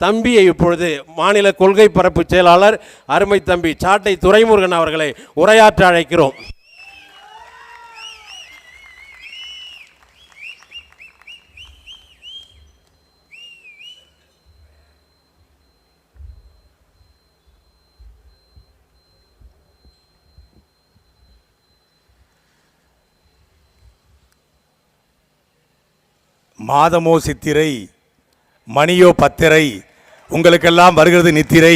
தம்பியை இப்பொழுது மாநில கொள்கை பரப்பு செயலாளர் அருமை தம்பி சாட்டை துரைமுருகன் அவர்களை உரையாற்ற அழைக்கிறோம். மாதமோ சித்திரை மணியோ பத்திரை உங்களுக்கெல்லாம் வருகிறது நித்திரை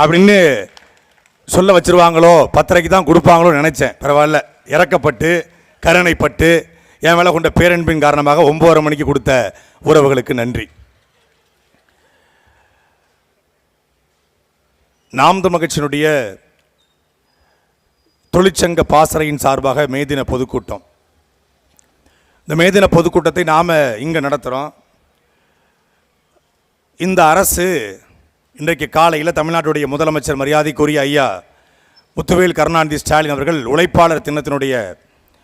அப்படின்னு சொல்ல வச்சிருவாங்களோ, பத்திரைக்கு தான் கொடுப்பாங்களோ நினைச்சேன். பரவாயில்ல, இறக்கப்பட்டு கருணைப்பட்டு என் மேலே கொண்ட பேரன்பின் காரணமாக 9:30 மணிக்கு கொடுத்த உறவுகளுக்கு நன்றி. நாம் தமிழர் கட்சியினுடைய தொழிற்சங்க பாசறையின் சார்பாக மேதின பொதுக்கூட்டம். இந்த மேதின பொதுக்கூட்டத்தை நாம் இங்கே நடத்துகிறோம். இந்த அரசு இன்றைக்கு காலையில் தமிழ்நாட்டுடைய முதலமைச்சர் மரியாதைக்குரிய ஐயா முத்துவேல் கருணாநிதி ஸ்டாலின் அவர்கள் உழைப்பாளர் தினத்தினுடைய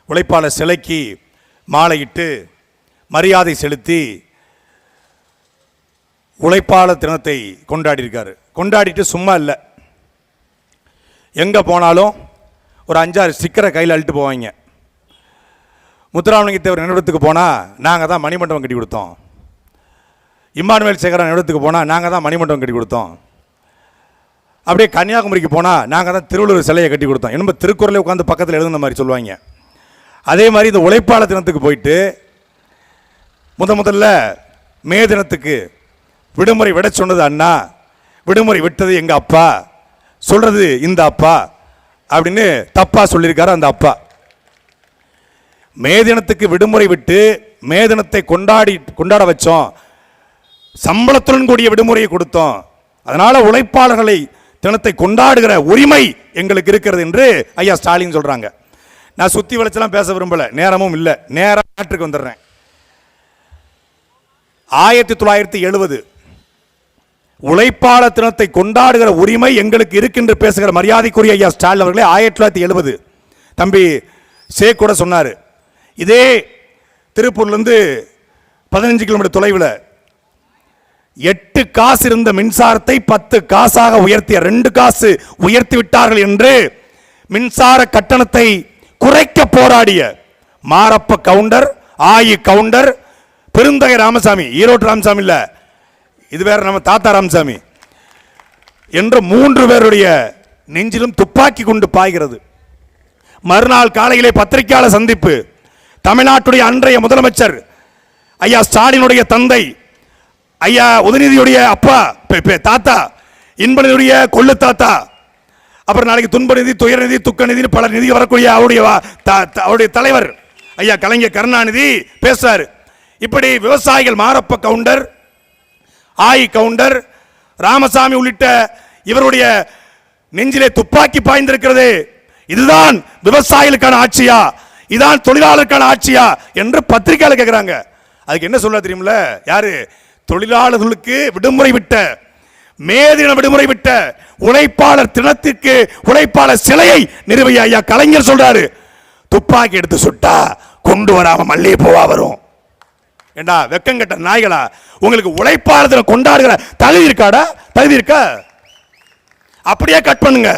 உழைப்பாளர் சிலைக்கு மாலையிட்டு மரியாதை செலுத்தி உழைப்பாளர் தினத்தை கொண்டாடியிருக்காரு. கொண்டாடிட்டு சும்மா இல்லை, எங்கே போனாலும் ஒரு 5-6 ஸ்டிக்கரை கையில் அழுட்டு போவாங்க. முத்துராமலிங்க தேவர் நினைவகத்துக்கு போனால் நாங்கள் தான் மணிமண்டபம் கட்டி கொடுத்தோம். இம்மானுவேல் சேகரன் நினைவகத்துக்கு போனால் நாங்கள் தான் மணிமண்டபம் கட்டி கொடுத்தோம். அப்படியே கன்னியாகுமரிக்கு போனால் நாங்கள் தான் திருவள்ளுவர் சிலையை கட்டி கொடுத்தோம். என்னமோ திருக்குறளை உட்காந்து பக்கத்தில் எழுதுன மாதிரி சொல்லுவாங்க. அதே மாதிரி இந்த உழைப்பாளர் தினத்துக்கு போயிட்டு முதல்ல மே தினத்துக்கு விடுமுறை விட சொன்னது அண்ணா, விடுமுறை விட்டது எங்கள் அப்பா, சொல்கிறது இந்த அப்பா அப்படின்னு தப்பாக சொல்லியிருக்காரு அந்த அப்பா. மே தினத்துக்கு விடுமுறை விட்டு மே தினத்தை கொண்டாட வச்சோம், சம்பளத்துடன் கூடிய விடுமுறையை கொடுத்தோம். அதனால உழைப்பாளர்களை தினத்தை கொண்டாடுகிற உரிமை எங்களுக்கு இருக்கிறது என்று ஐயா ஸ்டாலின் சொல்றாங்க. நான் சுத்தி வளைச்செல்லாம் பேச விரும்பல, நேரமும் இல்லை, நேரம் நாட்டுக்கு வந்துடுறேன். 1970 உழைப்பாளர் தினத்தை கொண்டாடுகிற உரிமை எங்களுக்கு இருக்கின்ற பேசுகிற மரியாதைக்குரிய ஐயா ஸ்டாலின் அவர்களே 1970 தம்பி சே கூட சொன்னார். இதே திருப்பூர்லேருந்து 15 கிலோமீட்டர் தொலைவில் 8 காசு இருந்த மின்சாரத்தை 10 காசாக உயர்த்திய 2 காசு உயர்த்தி விட்டார்கள் என்று மின்சார கட்டணத்தை குறைக்க போராடிய மாரப்ப கவுண்டர், ஆயி கவுண்டர், பெருந்தகை ராமசாமி, ஈரோட்டு ராமசாமி இல்ல, இது வேற நம்ம தாத்தா ராமசாமி என்ற 3 பேருடைய நெஞ்சிலும் துப்பாக்கி கொண்டு பாய்கிறது. மறுநாள் காலையிலே பத்திரிகையாளர் சந்திப்பு. தமிழ்நாட்டுடைய அன்றைய முதலமைச்சர் ஐயா ஸ்டாலினுடைய தந்தை, ஐயா உதயநிதியுடைய அப்பா தாத்தா, இன்பநிதியுடைய கொள்ளு தாத்தா, அப்புறம் நாளைக்கு துன்ப நிதி, துயர நிதி, துக்க நிதி, பல நிதி வரக்கூடிய அவருடைய தலைவர் ஐயா கலைஞர் கருணாநிதி பேசுறாரு. இப்படி விவசாயிகள் மாரப்ப கவுண்டர், ஆயி கவுண்டர், ராமசாமி உள்ளிட்ட இவருடைய நெஞ்சிலே துப்பாக்கி பாய்ந்திருக்கிறது. இதுதான் விவசாயிகளுக்கான ஆட்சியா, இதான் தொழிலாளருக்கான ஆட்சியா என்று பத்திரிகையாளர் கேட்கிறாங்க. அதுக்கு என்ன சொல்ல தெரியுமில்ல, யாரு தொழிலாளர்களுக்கு விடுமுறை விட்ட, மேதின விடுமுறை விட்ட உழைப்பாளர் தினத்திற்கு உழைப்பாளர் சிலையை நிறுவிய ஐயா கலைஞர் சொல்றாரு, துப்பாக்கி எடுத்து சுட்டா கொண்டு வராம மல்லிகை பூவா வரும். ஏண்டா வெக்கங்கட்ட நாய்களா, உங்களுக்கு உழைப்பாளர் தினம் கொண்டாடுகிற தகுதி இருக்காடா? தகுதி இருக்கா? அப்படியே கட் பண்ணுங்க.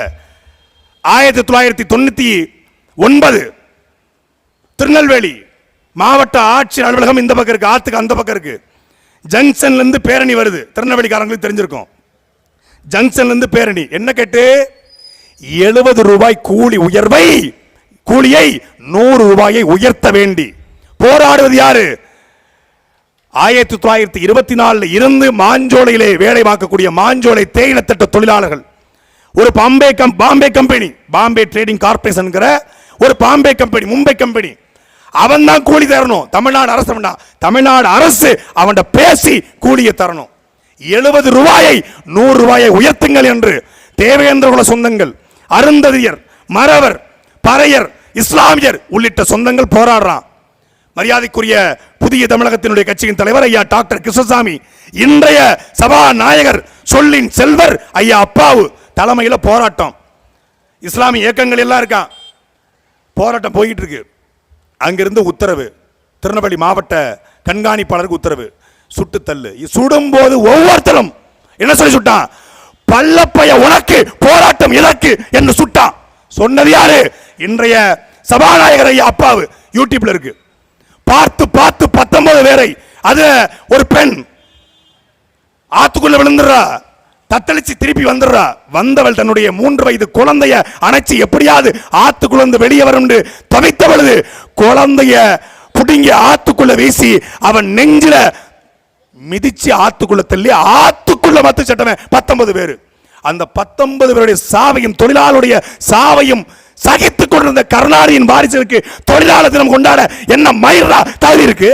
1999 திருநெல்வேலி மாவட்ட ஆட்சியர் அலுவலகம் இந்த பக்கம் இருக்கு, ஆத்துக்கு அந்த பக்கம் இருக்கு. ஜங்ஷன்ல இருந்து பேரணி வருது, திருநெல்வேலிக்காரங்களுக்கு தெரிஞ்சிருக்கும். ஜங்ஷன்ல இருந்து பேரணி என்ன கேட்டு 70 ரூபாய் கூலி உயர்வை, கூலியை 100 ரூபாயை உயர்த்த வேண்டி போராடுவது யாரு? 1924 இருந்து மாஞ்சோலையிலே வேலை பார்க்கக்கூடிய மாஞ்சோலை தேயிலத்தட்ட தொழிலாளர்கள். ஒரு Bombay company, Bombay trading corporation ஒரு பாம்பே கம்பெனி, மும்பை கம்பெனி, அவன் தான் கூலி தரணும். தமிழ்நாடு அரசு வேண்டாம், தமிழ்நாடு அரசு அவன் பேசி கூலியை தரணும். 70 ரூபாயை 100 ரூபாயை உயர்த்துங்கள் என்று தேவேந்திர குல சொந்தங்கள், அருந்ததியர், மறவர், பறையர், இஸ்லாமியர் உள்ளிட்ட சொந்தங்கள் போராடுறான். மரியாதைக்குரிய புதிய தமிழகத்தினுடைய கட்சியின் தலைவர் ஐயா டாக்டர் கிருஷ்ணசாமி, இன்றைய சபாநாயகர் சொல்லின் செல்வர் ஐயா அப்பாவு தலைமையில் போராட்டம். இஸ்லாமிய இயக்கங்கள் எல்லாம் இருக்கான், போராட்டம் போயிட்டு இருக்கு. அங்கிருந்து உத்தரவு, திருநெல்வேலி மாவட்ட கண்காணிப்பாளருக்கு உத்தரவு, சுட்டு தள்ளு. சுடும்போது ஒவ்வொருத்தரும் என்ன சொல்லி சுட்டான்? பல்லப்பைய உனக்கு, போராட்டம் எதற்கு என்று சுட்டான். சொன்னது யாரு? இன்றைய சபாநாயகர் ஐயா அப்பாவு. யூடியூப்ல இருக்கு, பார்த்து பார்த்து 19 பேரை. அது ஒரு பெண் ஆத்துக்குள்ள விழுந்துடுறா, தத்தளிச்சு திருப்பி வந்துடுறா. வந்தவள் தன்னுடைய 3 வயது குழந்தைய அணைச்சி எப்படியாவது ஆத்துக்குள்ள வெளியே வரும் தவித்த பொழுது குழந்தைய புடுங்கி ஆத்துக்குள்ள வீசி அவன் நெஞ்சில மிதிச்சு ஆத்துக்குள்ள தள்ளி ஆத்துக்குள்ள மத்து சட்டமே 19 பேர். அந்த 19 பேருடைய சாவையும் தொழிலாளருடைய சாவையும் சகித்துக் கொண்டிருந்த கருணாநிதியின் வாரிசுக்கு தொழிலாளர் தினம் கொண்டாட என்ன மயிரா தகுதி இருக்கு?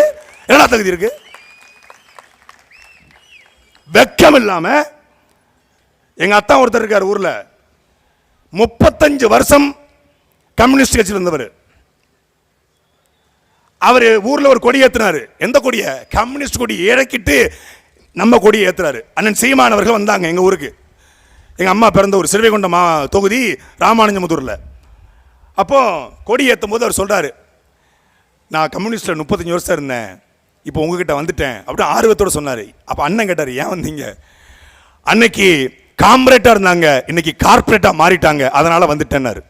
என்ன தகுதி இருக்கு? வெக்கம் இல்லாம எங்க அத்தா ஒருத்தர் இருக்கார் ஊர்ல, 35 வருஷம் கம்யூனிஸ்ட் கட்சியில் இருந்தவர். அவரு ஊர்ல ஒரு கொடி ஏத்துனாரு. எந்த கொடிய? கம்யூனிஸ்ட் கொடி இறக்கிட்டு நம்ம கொடியை ஏத்துறாரு. அண்ணன் சீமான் அவர்கள் வந்தாங்க எங்க ஊருக்கு. எங்க அம்மா பிறந்த ஒரு சிறுவைகுண்டம் தொகுதி ராமானுஜமுத்தூர்ல. அப்போ கொடி ஏற்றும் போது அவர் சொல்றாரு, நான் கம்யூனிஸ்ட்ல 35 வருஷம் இருந்தேன், இப்போ உங்ககிட்ட வந்துட்டேன் அப்படின்னு ஆர்வத்தோட சொன்னாரு. அப்ப அண்ணன் கேட்டாரு, ஏன் வந்தீங்க? அன்னைக்கு காம்ரேட்டா இருந்தாங்க, இன்னைக்கு கார்பரேட்டா மாறிட்டாங்க, அதனால வந்துட்டேன்னாரு.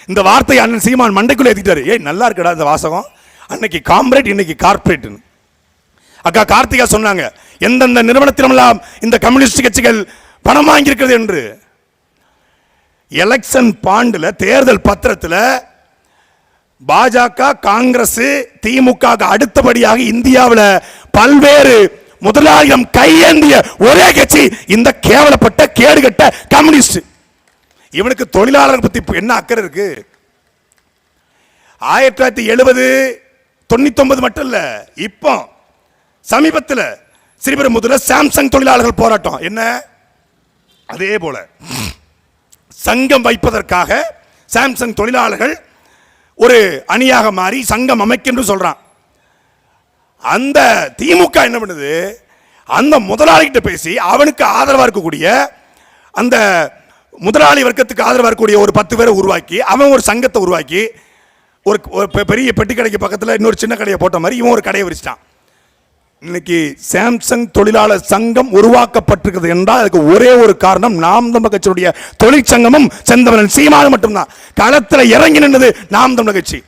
இந்த வார்த்தையை அண்ணன் சீமான் மண்டைக்குள்ள ஏத்திட்டாரு. ஏய் நல்லா இருக்கடா இந்த வாசகம், அன்னைக்கு காம்ரேட் இன்னைக்கு கார்பரேட். அக்கா கார்த்திகா சொன்னாங்க, எந்தெந்த நிறுவனத்திலெல்லாம் இந்த கம்யூனிஸ்ட் கட்சிகள் பணம் வாங்கியிருக்கிறது என்று. எலெக்ஷன் பாண்டுல, தேர்தல் பத்திரத்தில் பாஜக, காங்கிரஸ், திமுக அடுத்தபடியாக இந்தியாவில் பல்வேறு முதலாளியம் கையேந்திய ஒரே கட்சி இந்த கேவலப்பட்ட கேடுகட்ட கம்யூனிஸ்ட். இவனுக்கு தொழிலாளர் பத்தி என்ன அக்கறை இருக்கு? 1970 99 மட்டும் இல்ல, இப்போ சமீபத்தில் ஸ்ரீபெரும்புதூர்ல சாம்சங் தொழிலாளர்கள் போராட்டம். என்ன? அதே போல சங்கம் வைப்பதற்காக சாம்சங் தொழிலாளர்கள் ஒரு அணியாக மாறி சங்கம் அமைக்கின்ற சொல்றான். அந்த திமுக என்ன பண்ணுது? அந்த முதலாளிகிட்ட பேசி அவனுக்கு ஆதரவா இருக்கக்கூடிய, அந்த முதலாளி வர்க்கத்துக்கு ஆதரவா இருக்கக்கூடிய ஒரு 10 பேரை உருவாக்கி, அவன் ஒரு சங்கத்தை உருவாக்கி, ஒரு பெரிய பெட்டி கடைக்கு பக்கத்தில் இன்னொரு சின்ன கடையை போட்ட மாதிரி இவன் ஒரு கடையை விரிச்சிட்டான். இன்னைக்கு சாம்சங் தொழிலாளர் சங்கம் உருவாக்கப்பட்டிருக்கிறது என்றால் அதுக்கு ஒரே ஒரு காரணம், நாம் தமிழர் கட்சியுடைய தொழிற்சங்கமும் செந்தமிழன் சீமானும் மட்டும்தான். களத்தில் இறங்கி நின்றது நாம் தமிழர் கட்சி.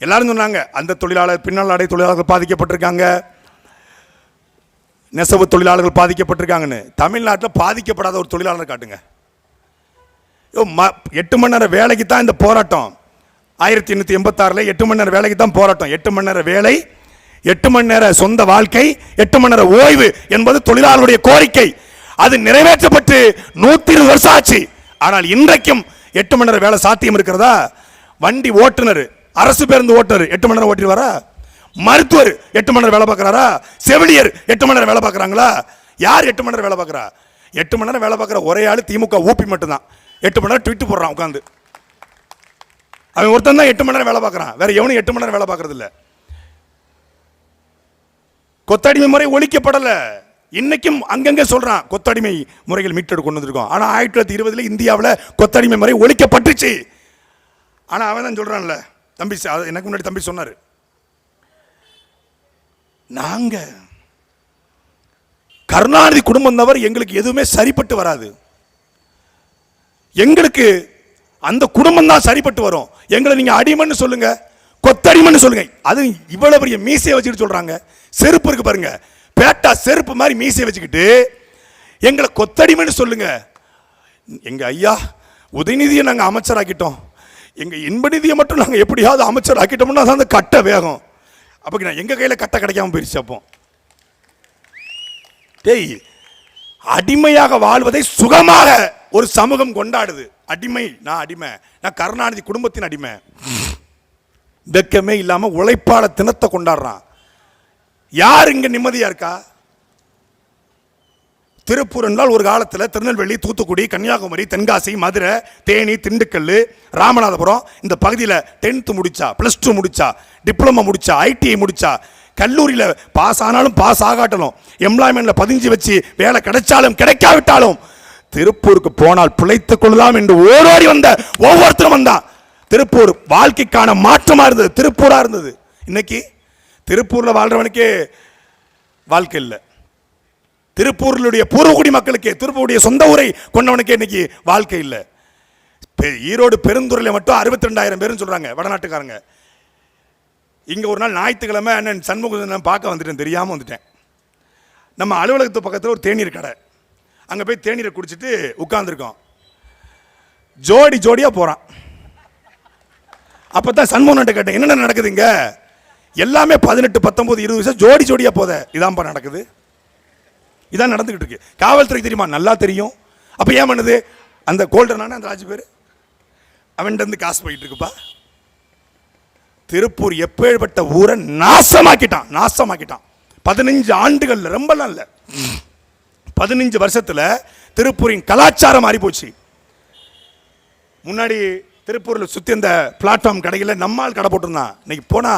எல்லாரும் சொன்னாங்க அந்த தொழிலாளர், பின்னலாடை தொழிலாளர்கள் பாதிக்கப்பட்டிருக்காங்க, நெசவு தொழிலாளர்கள் பாதிக்கப்பட்டிருக்காங்கன்னு. தமிழ்நாட்டில் பாதிக்கப்படாத ஒரு தொழிலாளர் காட்டுங்க. 8 மணி நேரம் வேலைக்கு தான் இந்த போராட்டம். 1886 8 மணி நேரம் வேலைக்கு தான் போராட்டம். 8 மணி நேரம் வேலை, 8 மணி நேர சொந்த வாழ்க்கை, 8 மணி நேர ஓய்வு என்பது தொழிலாளருடைய கோரிக்கை. அது நிறைவேற்றப்பட்டு 120 வருஷம் ஆச்சு. ஆனால் இன்றைக்கும் 8 மணி நேர வேலை சாத்தியம் இருக்கிறதா? வண்டி ஓட்டுநர், அரசு பேருந்து ஓட்டுநர் 8 மணி நேரம் ஓட்டிடுவாரா? மருத்துவர் 8 மணி நேரம் வேலை பார்க்கறாரா? செவிலியர் 8 மணி நேரம் வேலை பார்க்கறாங்களா? யார் 8 மணி நேரம் வேலை பார்க்கறா? 8 மணி நேரம் வேலை பார்க்குற ஒரே ஆள் திமுக ஊப்பி மட்டும்தான். 8 மணி நேரம் ட்விட் போடுறான் உட்காந்து. அவன் ஒருத்தன் தான் 8 மணி நேரம் வேலை பார்க்கறான், வேற எவனும் 8 மணி நேரம் வேலை பார்க்கறது இல்லை. கொத்தடிமை முறை ஒழிக்கப்படல. இன்னைக்கும் அங்கங்க சொல்றான் கொத்தடிமை முறைகள் மீட்டெடு கொண்டு வந்திருக்கோம். ஆனா 1920 இந்தியாவில் கொத்தடிமை முறை ஒழிக்கப்பட்டுச்சு. ஆனா அவன் தான் சொல்றான்ல, தம்பி எனக்கு முன்னாடி தம்பி சொன்னாரு, நாங்க கருணாநிதி குடும்பம் தவிர எங்களுக்கு எதுவுமே சரிப்பட்டு வராது, எங்களுக்கு அந்த குடும்பம் தான் சரிப்பட்டு வரும், எங்களை நீங்க அடிமைன்னு சொல்லுங்க, கொத்தடிமைன்னு சொல்லுங்க. அது இவ்வளவு பெரிய மீசையை வச்சுட்டு சொல்றாங்க. செருப்பு இருக்கு பாருங்க, பேட்டா செருப்பு மாதிரி மீசையை வச்சுக்கிட்டு எங்களை கொத்தடிமைன்னு சொல்லுங்க. எங்க ஐயா உதயநிதியை நாங்க அமைச்சராக்கிட்டோம், எங்க இன்பநிதியை மட்டும் நாங்க எப்படியாவது அமைச்சராக்கிட்டோம்னா தான் அந்த கட்ட வேகம். அப்ப எங்க கையில கட்ட கிடைக்காம போயிருச்சு. அப்போ டேய், அடிமையாக வாழ்வதை சுகமாக ஒரு சமூகம் கொண்டாடுது. அடிமை, நான் அடிமை, நான் கருணாநிதி குடும்பத்தின் அடிமை. வெக்கமே இல்லாம உழைப்பாளர் தினத்தை கொண்டாடுறான். யார் இங்க நிம்மதியா இருக்கா? திருப்பூர் என்றால் ஒரு காலத்தில் திருநெல்வேலி, தூத்துக்குடி, கன்னியாகுமரி, தென்காசி, மதுரை, தேனி, திண்டுக்கல், ராமநாதபுரம் இந்த பகுதியில் 10th முடிச்சா, +2 முடிச்சா, டிப்ளமோ முடிச்சா, ஐடிஐ முடிச்சா, கல்லூரியில் பாஸ் ஆனாலும் பாஸ் ஆகாட்டலும், எம்ப்ளாய்மெண்ட்ல 15 வச்சு வேலை கிடைச்சாலும் கிடைக்காவிட்டாலும் திருப்பூருக்கு போனால் பிழைத்துக் கொள்ளலாம் என்று ஓடோடி வந்த ஒவ்வொருத்தரும் வந்தான். திருப்பூர் வாழ்க்கைக்கான மாற்றமா இருந்தது, திருப்பூரா இருந்தது. இன்னைக்கு திருப்பூர்ல வாழ்றவனுக்கு வாழ்க்கை இல்லை. திருப்பூருடைய பூர்வகுடி மக்களுக்கு, திருப்பூருடைய சொந்த ஊரை கொண்டவனுக்கு இன்னைக்கு வாழ்க்கை இல்லை. ஈரோடு பெருந்துறையில் மட்டும் 62,000 பேருன்னு சொல்றாங்க வடநாட்டுக்காரங்க. இங்க ஒரு நாள் ஞாயிற்றுக்கிழமை அண்ணன் சண்முகம் பார்க்க வந்துட்டேன், தெரியாம வந்துட்டேன். நம்ம அலுவலகத்து பக்கத்தில் ஒரு தேநீர் கடை, அங்க போய் தேநீரை குடிச்சிட்டு உட்கார்ந்துருக்கோம். ஜோடி ஜோடியா போறான். அப்பதான் சண்முகன்ட்ட கேட்டேன், என்னென்ன நடக்குதுங்க? எல்லாமே 18, 19, 20 வயசு ஜோடி ஜோடியா போத. இதான்ப்பா நடக்குது, இதான் நடந்துகிட்டு இருக்கு. காவல்துறை தெரியுமா? நல்லா தெரியும். அப்ப ஏன் பண்ணுது? அந்த கோல்டனான அந்த ராஜு பேரு அவன்கிட்ட இருந்து காசு போயிட்டு இருக்குப்பா. திருப்பூர் எப்பேற்பட்ட ஊரை நாசமாக்கிட்டான், நாசமாக்கிட்டான். 15 ஆண்டுகள்ல, ரொம்ப இல்ல, 15 வருஷத்துல திருப்பூரின் கலாச்சாரம் மாறி போச்சு. முன்னாடி திருப்பூர்ல சுத்தி அந்த பிளாட்ஃபார்ம் கடையில நம்மால் கடை போட்டிருந்தான். இன்னைக்கு போனா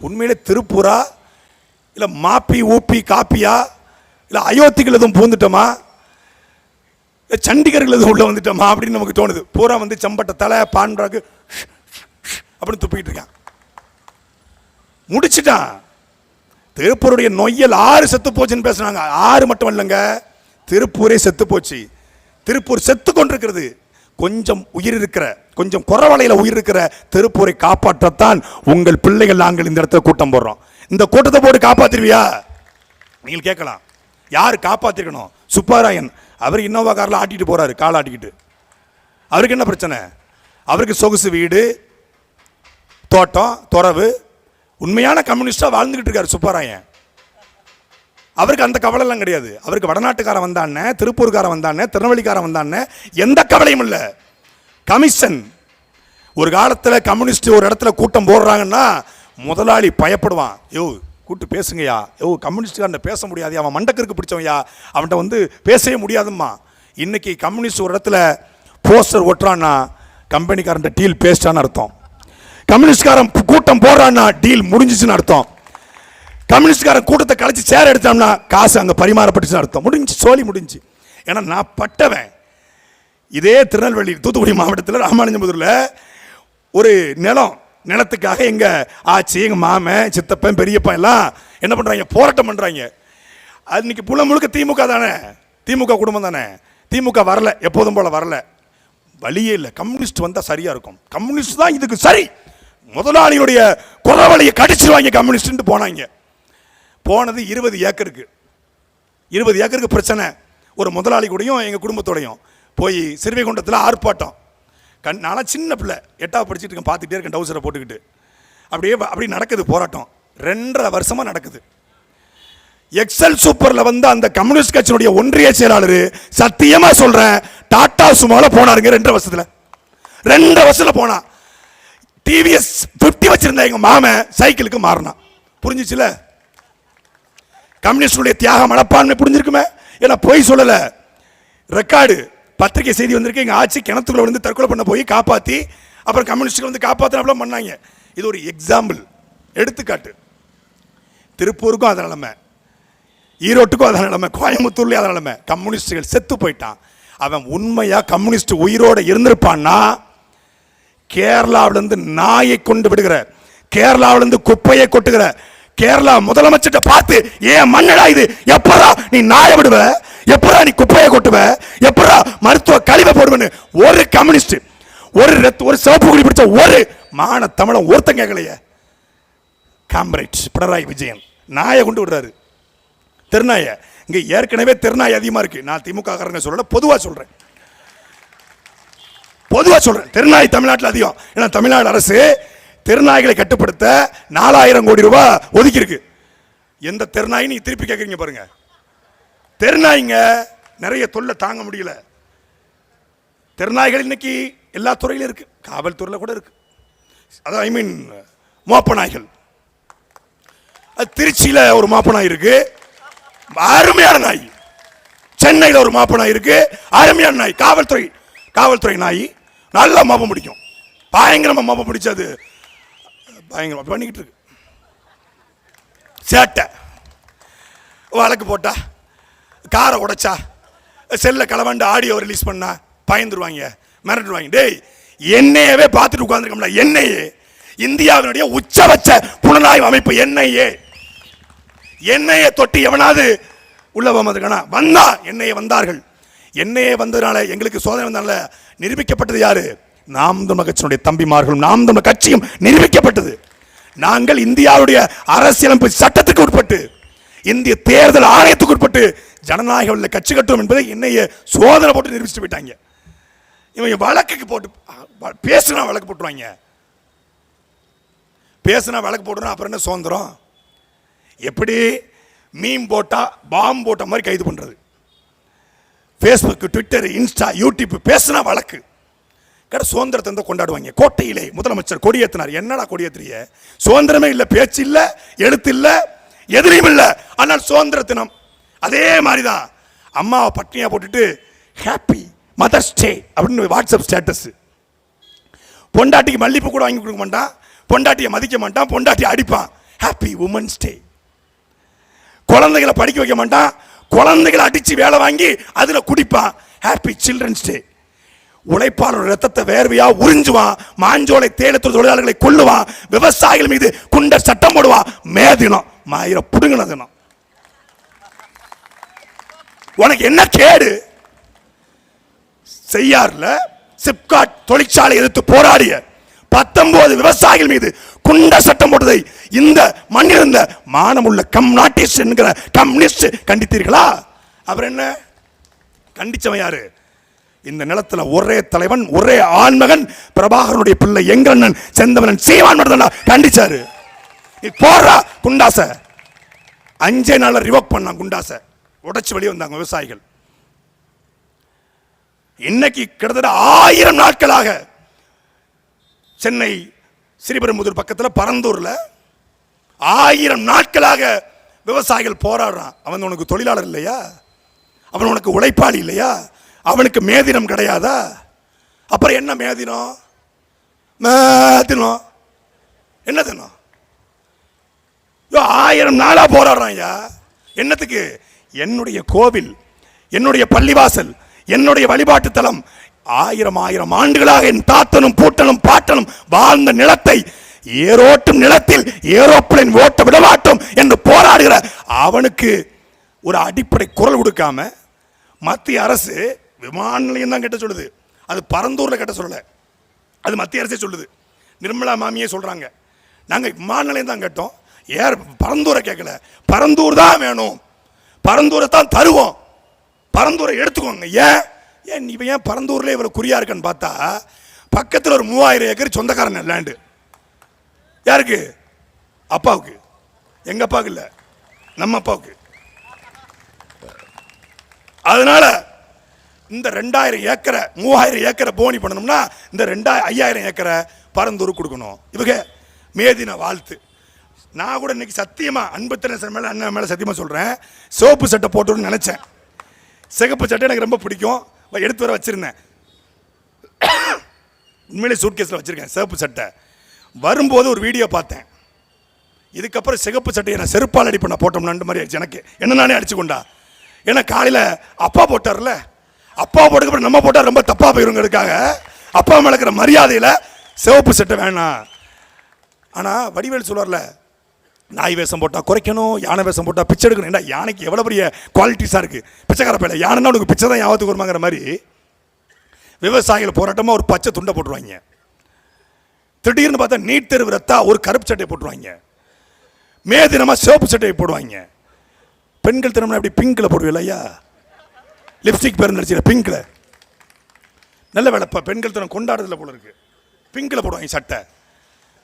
உண்மையிலே திருப்பூரா இல்ல மாப்பி ஊப்பி காப்பியா இல்ல அயோத்திகள் எதுவும் பூந்துட்டோமா, சண்டிகர்கள் எதுவும் உள்ள வந்துட்டோமா அப்படின்னு நமக்கு தோணுது. பூரா வந்து செம்பட்ட தலை பான்றாக்கு அப்படின்னு துப்பிக்கிட்டு இருக்கான். முடிச்சுட்டான். திருப்பூருடைய நொய்யல் 6 செத்து போச்சுன்னு பேசுறாங்க. 6 மட்டும் இல்லைங்க, திருப்பூரே செத்து போச்சு. திருப்பூர் செத்து கொண்டிருக்கிறது. கொஞ்சம் உயிர் இருக்கிற, கொஞ்சம் குறவலையில உயிர் இருக்கிற திருப்பூரை காப்பாற்றத்தான் உங்கள் பிள்ளைகள் நாங்கள் இந்த இடத்துல கூட்டம் போடுறோம். இந்த கூட்டத்தை போட்டு காப்பாத்திருவியா? நீங்கள் கேட்கலாம். யார் காப்பாத்திருக்கணும்? சுப்பாராயன். அவர் இன்னோவா கார்ல ஆட்டிட்டு போறாரு, கால் ஆட்டிக்கிட்டு. அவருக்கு என்ன பிரச்சனை? அவருக்கு சொகுசு வீடு, தோட்டம், துறவு, உண்மையான கம்யூனிஸ்டா வாழ்ந்துகிட்டு இருக்காரு சுப்பாராயன். அவருக்கு அந்த கவலை எல்லாம் கிடையாது. அவருக்கு வடநாட்டுக்காரன் வந்தானே, திருப்பூர்காரன் வந்தானே, திருநெல்வேலிக்காரன் வந்தானே, எந்த கவலையும் இல்லை. கமிஷன். ஒரு காலத்தில் கம்யூனிஸ்ட் ஒரு இடத்துல கூட்டம் போடுறாங்கன்னா முதலாளி பயப்படுவான். யோ கூட்டு பேசுங்கய்யா, யோ கம்யூனிஸ்ட்காரன் பேச முடியாது, அவன் மண்டக்கருக்கு பிடிச்சவன்யா, அவன்கிட்ட வந்து பேசவே முடியாதும்மா. இன்னைக்கு கம்யூனிஸ்ட் ஒரு இடத்துல போஸ்டர் ஒட்டுறான்னா கம்பெனிக்காரன் டீல் பேஸ்டான்னு அர்த்தம். கம்யூனிஸ்ட்காரன் கூட்டம் போடுறான்னா டீல் முடிஞ்சிச்சுன்னு அர்த்தம். கம்யூனிஸ்ட்காரன் கூட்டத்தை கழிச்சு சேர் எடுத்தோம்னா காசு அங்கே பரிமாறப்பட்டுச்சுன்னு அர்த்தம். முடிஞ்சு, சோழி முடிஞ்சு. ஏன்னா நான் பட்டவன். இதே திருநெல்வேலி தூத்துக்குடி மாவட்டத்தில் ராமானுஜபுரத்தில் ஒரு நிலத்துக்காக எங்க ஆச்சி, எங்க மாமன், சித்தப்பன், பெரியப்பா எல்லாம் என்ன பண்றாங்க? போராட்டம் பண்றாங்க. அது இன்னைக்கு புல முழுக்க திமுக தானே, திமுக குடும்பம் தானே. திமுக வரல, எப்போதும் போல வரல, வழியே இல்லை. கம்யூனிஸ்ட் வந்தா சரியா இருக்கும். கம்யூனிஸ்ட் தான் இதுக்கு சரி. முதலாளியுடைய குறவலையை கடிச்சிருவாங்க கம்யூனிஸ்ட் போனாங்க. போனது 20 ஏக்கருக்கு. 20 ஏக்கருக்கு பிரச்சனை. ஒரு முதலாளி கூடயும் எங்க குடும்பத்தோடையும் போய் சிறுவைகுண்டத்தில் ஆர்ப்பாட்டம். நான் சின்ன பிள்ளை, 8வது படிச்சுட்டு இருக்கேன், பார்த்துட்டே இருக்கேன் டவுசரை போட்டுக்கிட்டு. அப்படி நடக்குது போராட்டம். 2.5 வருஷமா நடக்குது. எக்ஸல் சூப்பர்ல வந்து அந்த கம்யூனிஸ்ட் கட்சியினுடைய ஒன்றிய செயலாளர் சத்தியமா சொல்றேன், டாடா சுமோல போனாருங்க 2 வருஷத்துல. 2 வருஷத்துல போனா. டிவிஎஸ் 50 வச்சிருந்த எங்க மாமன் சைக்கிளுக்கு மாறினான். புரிஞ்சிச்சுல? கம்யூனிஸ்டுடைய தியாக மனப்பான்மை புரிஞ்சிருக்குமே. ஏன்னா போய் சொல்லல, ரெக்கார்டு பத்திரிகை செய்தி வந்திருக்கு. எங்க ஆட்சி கிணத்துக்குள்ள வந்து தற்கொலை பண்ண போய் காப்பாத்தி அப்புறம் கம்யூனிஸ்டுகள் வந்து காப்பாத்தினாப்ல பண்ணாங்க. இது ஒரு எக்ஸாம்பிள், எடுத்துக்காட்டு. திருப்பூருக்கும் அத நிலைமை, ஈரோட்டுக்கும் அத நிலைமை, கோயம்புத்தூர்லயும் அத நிலைமை. கம்யூனிஸ்டுகள் செத்து போயிட்டான். அவன் உண்மையா கம்யூனிஸ்ட் உயிரோட இருந்திருப்பான்னா கேரளாவிலிருந்து நாயை கொண்டு விடுகிற, கேரளாவிலிருந்து குப்பையை கொட்டுகிற கேரளா முதலமைச்சர்கிட்ட பார்த்து, ஏன் மண்ணடா இது, எப்படா நீ நாயை விடுவ, எப்படா நீ குப்பையை கொட்டுவ, எப்படா மருத்துவ கழிவை போடுவன்னு ஒரு கம்யூனிஸ்ட், ஒரு சிவப்பு குடி பிடிச்ச ஒரு மான தமிழன் ஒருத்தன் கேட்கலையே. காம்ரேட் பினராயி விஜயன் நாயை கொண்டு விடுறாரு, தெருநாயை. இங்க ஏற்கனவே தெருநாய் அதிகமா இருக்கு. நான் திமுக காரங்க சொல்லல, பொதுவா சொல்றேன், தெருநாய் தமிழ்நாட்டில் அதிகம். ஏன்னா தமிழ்நாடு அரசு தெருநாய்களை கட்டுப்படுத்த 4000 கோடி ரூபாய் ஒதுக்கி இருக்கு. எந்த தெருநாய் நீ திருப்பி கேட்குறீங்க பாருங்க. தெருநாய்ங்க நிறைய தொல்லை தாங்க முடியல. தெருநாய்கள் இன்னைக்கு எல்லா துறையிலும் இருக்கு, காவல்துறையில கூட இருக்கு. அதான் ஐ மீன் மோப்ப நாய்கள். திருச்சியில ஒரு மோப்ப நாய் இருக்கு, அருமையான நாய். சென்னையில் ஒரு மோப்ப நாய் இருக்கு, அருமையான நாய். காவல்துறை நாய் நல்லா மோப்பம் பிடிக்கும், பயங்கரமா மோப்பம் பிடிச்சது, பயங்கரமா பண்ணிக்கிட்டு இருக்கு. சேட்டை வழக்கு போட்டா, காரை உடைச்சா, செல்ல களவாண்டு ஆடியோ ரிலீஸ் பண்ணா பயந்துருவாங்க, மிரட்டுவாங்க. டேய், என்ஐஏவே பார்த்துட்டு உட்கார்ந்துருக்கோம்ல. என்ஐஏ இந்தியாவினுடைய உச்சபட்ச புலனாய்வு அமைப்பு. என்ஐஏ எண்ணெயை தொட்டி எவனாவது உள்ள போமதுக்கான வந்தா எண்ணெயை வந்தார்கள். எண்ணெயை வந்ததுனால எங்களுக்கு சோதனை வந்தனால நிரூபிக்கப்பட்டது யாரு? நாம் தமிழர் கட்சியினுடைய தம்பிமார்களும் நாம் தமிழர் கட்சியும் நிரூபிக்கப்பட்டது. நாங்கள் இந்தியாவுடைய அரசியலமைப்பு சட்டத்துக்கு உட்பட்டு, இந்திய தேர்தல் ஆணையத்துக்கு உட்பட்டு ஜனநாயக உள்ள கட்சி கட்டுவோம் என்பதை என்னைய சோதனை போட்டு நிரூபிச்சுட்டு போயிட்டாங்க. இவங்க வழக்குக்கு போட்டு பேசுனா வழக்கு போட்டுருவாங்க. பேசுனா வழக்கு போட்டுனா அப்புறம் என்ன சுதந்திரம்? எப்படி மீம் போட்டா பாம் போட்ட மாதிரி கைது பண்றது. ஃபேஸ்புக், ட்விட்டர், இன்ஸ்டா, யூடியூப் பேசுனா வழக்கு. கடை சுதந்திரத்தை கொண்டாடுவாங்க. கோட்டையிலே முதலமைச்சர் கொடியேற்றினார். என்னடா கொடியேற்றிய? சுதந்திரமே இல்லை, பேச்சு இல்லை, எழுத்து இல்லை, எதிரியும் இல்லை. ஆனால் சுதந்திர தினம் அதே மாதிரிதான் அம்மாவை பட்டினியா போட்டுட்டு ஹாப்பி மதர்ஸ் டே அப்படின்னு வாட்ஸ்அப் ஸ்டேட்டஸ். பொண்டாட்டிக்கு மல்லிப்பூ கூட வாங்கி கொடுக்க மாட்டான், பொண்டாட்டியை மதிக்க மாட்டான், பொண்டாட்டியை அடிப்பான். Happy women's day. குழந்தைகளை படிக்க வைக்க மாட்டான், குழந்தைகளை அடிச்சு வேலை வாங்கி அதுல குடிப்பான். Happy children's day. உழைப்பாளர் ரத்தத்தை வேர்வையா உறிஞ்சுவான், மாஞ்சோலை தேயிலை தொழிலாளர்களை கொல்லுவான், விவசாயிகள் மீது குண்ட சட்டம் போடுவான். மே தினம் மாயிர புடுங்கின தினம். உனக்கு என்ன கேடு? செய்யார்ல சிப்காட் தொழிற்சாலை எதிர்த்து போராடிய 19 விவசாயிகள் மீது குண்ட சட்டம் போட்டதை இந்த மண்ணில் இருந்த மானமுள்ள கம்யூனிஸ்ட் என்கிற கம்யூனிஸ்ட் கண்டித்தீர்களா? அப்புறம் என்ன கண்டிச்சவன் யாரு? இந்த நிலத்துல ஒரே தலைவன், ஒரே ஆண்மகன், பிரபாகரனுடைய பிள்ளை எங்கண்ணன் செந்தவனன் சீமான் மட்டும் கண்டிச்சாரு. போடுறா குண்டாச. 5 நாள்ல ரிவோக் பண்ணான் குண்டாச. உடைச்சு வெளியே வந்தாங்க விவசாயிகள். இன்னைக்கு கிட்டத்தட்ட 1000 நாட்களாக சென்னை ஸ்ரீபெரும்புதூர் பக்கத்தில் பரந்தூர்ல 1000 நாட்களாக விவசாயிகள் போராடுறான். அவன் உனக்கு தொழிலாளர் இல்லையா? அவன் உனக்கு உழைப்பாளி இல்லையா? அவனுக்கு மேதினம் கிடையாதா? அப்புறம் என்ன மேதினம்? மேதினம் என்ன தினம்? 1000 நாளா போராடுறான் ஐயா. என்னத்துக்கு? என்னுடைய கோவில், என்னுடைய பள்ளிவாசல், என்னுடைய வழிபாட்டு தலம் 1000 ஆண்டுகளாக என் தாத்தனும் பூட்டனும் பாட்டனும் வாழ்ந்த நிலத்தை ஏரோட்டும் நிலத்தில் ஏரோப்ளேன் ஓட்ட விடமாட்டோம் என்று போராடுகிற அவனுக்கு ஒரு அடிப்படை குரல் கொடுக்காம மத்திய அரசு விமான நிலையம் தான் கட்ட சொல்லுது. அது பரந்தூர்ல கட்ட சொல்லல, அது மத்திய அரசே சொல்லுது. நிர்மலா மாமியே சொல்றாங்க, நாங்க விமான நிலையம் தான் கட்டோம், பரந்தூரை கேட்கல. பரந்தூர் தான் வேணும், பரந்தூரை தான் தருவோம், பரந்தூரை எடுத்துக்கோங்க. ஏன் இவன் ஏன் பரந்தூர்ல இவ்வளவு குறியா இருக்குன்னு பார்த்தா, பக்கத்தில் ஒரு 3000 ஏக்கர் சொந்தக்காரன் லேண்டு. யாருக்கு? அப்பாவுக்கு. எங்க அப்பாவுக்கு இல்ல, நம்ம அப்பாவுக்கு. அதனால இந்த 2000 ஏக்கரை 3000 ஏக்கரை போனி பண்ணணும்னா இந்த 5000 ஏக்கரை பரந்தூர் கொடுக்கணும். இவங்க மேதின வாழ்த்து. நான் கூட இன்னைக்கு சத்தியமா அன்புத்தரசன் மேல அண்ணன் மேல சத்தியமா சொல்றேன், சோப்பு சட்டை போட்டுன்னு நினைச்சேன். சிகப்பு சட்டை எனக்கு ரொம்ப பிடிக்கும், எடுத்து வர வச்சிருந்தேன். உண்மையிலே சூட்கேஸ்ல வச்சிருக்கேன் சிவப்பு சட்டை. வரும்போது ஒரு வீடியோ பார்த்தேன். இதுக்கப்புறம் சிகப்பு சட்டையை நான் செருப்பால் அடி பண்ண போட்டோம்னு மாதிரி ஆயிடுச்சு எனக்கு. என்ன நானே அடிச்சுக்கொண்டா. ஏன்னா காலையில் அப்பா போட்டார்ல, அப்பா போட்டதுக்கப்புறம் நம்ம போட்டால் ரொம்ப தப்பா போயிருங்கிறதுக்காக அப்பா மேல இருக்கிற மரியாதையில் சிவப்பு சட்டை வேணாம். ஆனால் வடிவேல் சொல்வார்ல, நாய் வேஷம் போட்டால் குறைக்கணும், யானை வேஷம் போட்டால் பிச்சை எடுக்கணும். ஏன்னா யானைக்கு எவ்வளோ பெரிய குவாலிட்டிஸாக இருக்குது. பிச்சைக்கார பையில யானைன்னா உனக்கு பிச்சை தான் யாவத்துக்கு வருமாங்கிற மாதிரி விவசாயிகள் போராட்டமாக ஒரு பச்சை துண்டை போட்டுருவாங்க. திடீர்னு பார்த்தா நீட் தேர்வு ரத்தா ஒரு கருப்பு சட்டையை போட்டுருவாங்க. மே தினமாக சிவப்பு சட்டையை போடுவாங்க. பெண்கள் தினம்னா எப்படி பிங்க்ல போடுவீங்களா ஐயா? லிப்ஸ்டிக் பேர் நடிச்சிட பிங்க்ல. நல்ல வேலை பெண்கள் தினம் கொண்டாடுறதுல போல இருக்கு. பிங்க்ல போடுவாங்க சட்டை.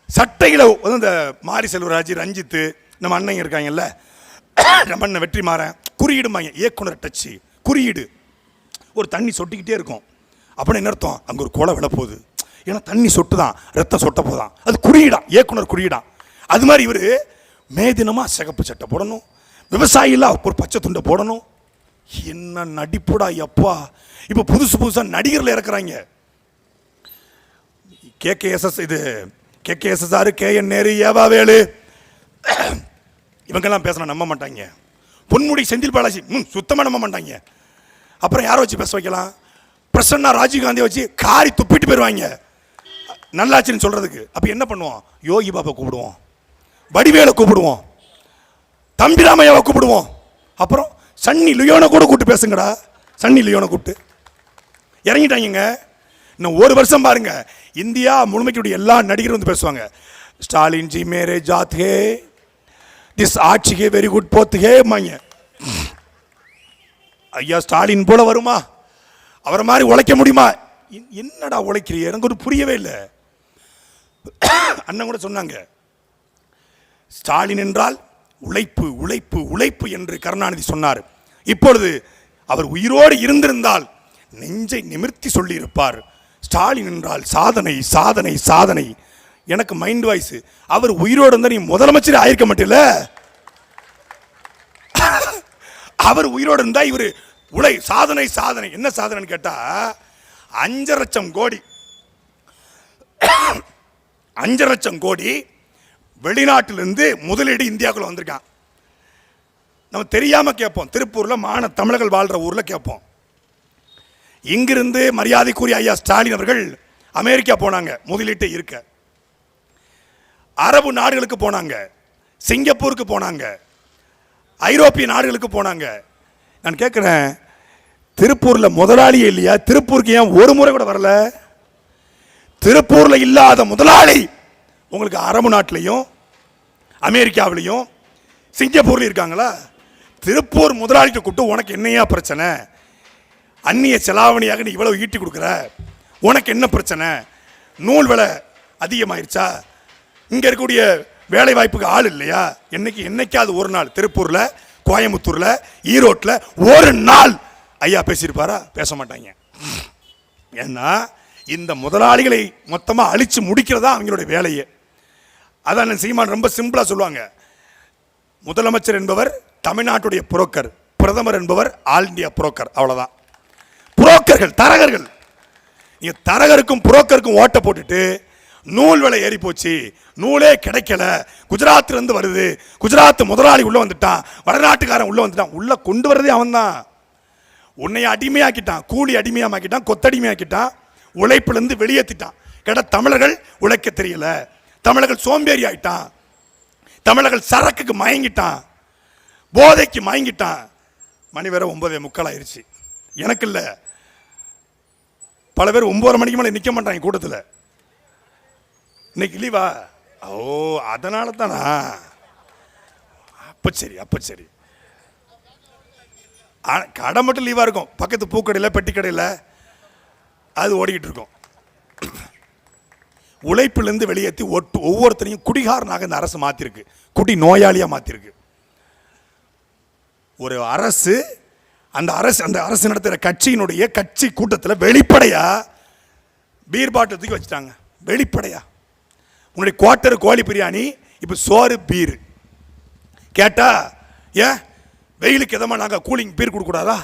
சட்டையில வந்து இந்த மாரி செல்வராஜ், ரஞ்சித்து, நம்ம அண்ணன் இருக்காங்கல்ல, நம்ம அண்ணன் வெற்றி மாறன் குறியீடுமாங்க. இயக்குனர் டச்சு குறியீடு. ஒரு தண்ணி சொட்டிக்கிட்டே இருக்கும் அப்படின்னு என்ன அர்த்தம்? அங்கே ஒரு கொலை விழ போகுது. ஏன்னா தண்ணி சொட்டு தான், ரத்தம் சொட்ட போதான். அது குறியீடான், இயக்குனர் குறியீடான். அது மாதிரி இவர் மே தினமாக சிகப்பு சட்டை போடணும், விவசாயிலாம் ஒரு பச்சை துண்டை போடணும். என்ன நடிப்புடா எப்பா! இப்போ புதுசு புதுசாக நடிகரில் இறக்குறாங்க. கேகேஎஸ்எஸ், இது கேகேஎஸ்எஸ்ஆர், கேஎன் நேரு, ஏவாவேலு, இவங்கெல்லாம் பேசினா நம்ப மாட்டாங்க. பொன்முடி, செந்தில் பாலாஜி சுத்தமாக நம்ப மாட்டாங்க. அப்புறம் யாரை வச்சு பேச வைக்கலாம்? பிரசன்னா ராஜீவ்காந்தியை வச்சு காரி துப்பிட்டு போயிடுவாங்க நல்லாச்சுன்னு சொல்றதுக்கு. அப்போ என்ன பண்ணுவோம்? யோகி பாபா கூப்பிடுவோம், வடிவேலை கூப்பிடுவோம், தம்பிராமையாவை கூப்பிடுவோம். அப்புறம் சன்னி லியோனை கூட கூப்பிட்டு பேசுங்கடா. சன்னி லியோனை கூப்பிட்டு இறங்கிட்டாங்க. இன்னும் ஒரு வருஷம் பாருங்க, இந்தியா முழுமைக்குடைய எல்லா நடிகரும் வந்து பேசுவாங்க. Stalin G Mere Jaat hey, this ஆட்சி ஹே வெரி குட் போத் ஹே மாங்க. ஐயா ஸ்டாலின் போல வருமா? அவரை மாதிரி உழைக்க முடியுமா? என்னடா உழைக்கிறீங்க? எனக்கு ஒரு புரியவே இல்லை. அண்ணன் கூட சொன்னாங்க, ஸ்டாலின் என்றால் உழைப்பு உழைப்பு உழைப்பு என்று கருணாநிதி சொன்னார். இப்பொழுது அவர் உயிரோடு இருந்திருந்தால் நெஞ்சை நிமிர்த்தி சொல்லி இருப்பார், ஸ்டாலின் என்றால் சாதனை சாதனை சாதனை. எனக்கு மைண்ட் வாய்ஸ், அவர் உயிரோடு இருந்தா நீ முதலமைச்சர் ஆயிருக்க மாட்டேல. அவர் உயிரோடு இருந்தா இவர் சாதனை சாதனை. என்ன சாதனைன்னு கேட்டா 5 லட்சம் கோடி 5 லட்சம் கோடி வெளிநாட்டிலிருந்து முதலீடு இந்தியாவுக்குள்ள வந்திருக்கான். நம்ம தெரியாம கேட்போம், திருப்பூர்ல தமிழர்கள் வாழ்ற ஊர்ல கேட்போம். இங்கிருந்து மரியாதைக்குரிய ஐயா ஸ்டாலின் அவர்கள் அமெரிக்கா போனாங்க முதலீட்டை இருக்க, அரபு நாடுகளுக்கு போனாங்க, சிங்கப்பூருக்கு போனாங்க, ஐரோப்பிய நாடுகளுக்கு போனாங்க. நான் கேட்கிறேன், திருப்பூர்ல முதலாளியே இல்லையா? திருப்பூருக்கு ஏன் ஒரு முறை கூட வரல? திருப்பூர்ல இல்லாத முதலாளி உங்களுக்கு அரபு நாட்டிலையும் அமெரிக்காவிலையும் சிங்கப்பூர்ல இருக்காங்களா? திருப்பூர் முதலாளிக்கு கூப்பிட்டு உனக்கு என்னையா பிரச்சனை? அந்நிய செலாவணியாக நீ இவ்வளவு ஈட்டி கொடுக்குற, உனக்கு என்ன பிரச்சனை? நூல் விலை அதிகமாயிருச்சா? இங்க இருக்கக்கூடிய வேலை வாய்ப்புக்கு ஆள் இல்லையா? என்னைக்காவது ஒரு நாள் திருப்பூர்ல, கோயம்புத்தூர்ல, ஈரோட்ல ஒரு நாள் ஐயா பேசியிருப்பாரா? பேச மாட்டாங்க. ஏன்னா இந்த முதலாளிகளை மொத்தமா அழிச்சு முடிக்கிறதா அவங்களுடைய வேலையே. அதான் சீமான் ரொம்ப சிம்பிளா சொல்லுவாங்க, முதலமைச்சர் என்பவர் தமிழ்நாட்டுடைய புரோக்கர், பிரதமர் என்பவர் ஆல் இந்தியா புரோக்கர். அவ்வளவுதான். புரோக்கர்கள், தரகர்கள். நீங்க தரகருக்கும் புரோக்கருக்கும் ஓட்ட போட்டுட்டு நூல் விலை ஏறி போச்சு, நூலே கிடைக்கல, குஜராத்ல இருந்து வருது, குஜராத் முதலாளி உள்ள வந்துட்டான், வடநாட்டுக்காரன் உள்ள வந்துட்டான். உள்ள கொண்டு வரதே அவன் தான். உன்னைய அடிமையாக்கிட்டான், கூலி அடிமையாக்கிட்டான், கொத்தடிமையாக்கிட்டான், உழைப்புல இருந்து வெளியேற்றிட்டான். கேட்ட தமிழர்கள் உழைக்க தெரியல, தமிழர்கள் சோம்பேறி ஆயிட்டான், தமிழர்கள் சரக்குக்கு மயங்கிட்டான், போதைக்கு மயங்கிட்டான். மணி வேற 9:45 ஆயிருச்சு. எனக்கு இல்ல, பல பேர் 9:30 மணிக்கு மேலே நிக்க மாட்டாங்க கூட்டத்தில். இன்னைக்கு லீவா? ஓ, அதனால தானா? அப்ப சரி, அப்ப சரி. கடை மட்டும் லீவா இருக்கும், பக்கத்து பூக்கடையில் பெட்டி கடையில் அது ஓடிக்கிட்டு இருக்கும். உழைப்பிலிருந்து வெளியேற்றி ஒவ்வொருத்தரையும் குடிகாரனாக இந்த அரசு மாத்திருக்கு, குடி நோயாளியா மாத்திருக்கு. ஒரு அரசு, அந்த அரசு நடத்துகிற கட்சியினுடைய கட்சி கூட்டத்தில் வெளிப்படையா பீர் பாட்டத்துக்கு வச்சுட்டாங்க. வெளிப்படையா உன்னுடைய குவார்ட்டர் கோழி பிரியாணி, இப்போ சோறு பீர் கேட்டா, ஏன் வெயிலுக்கு எதமா நாங்கள் கூலிங் பீர் கொடுக்கூடாதா?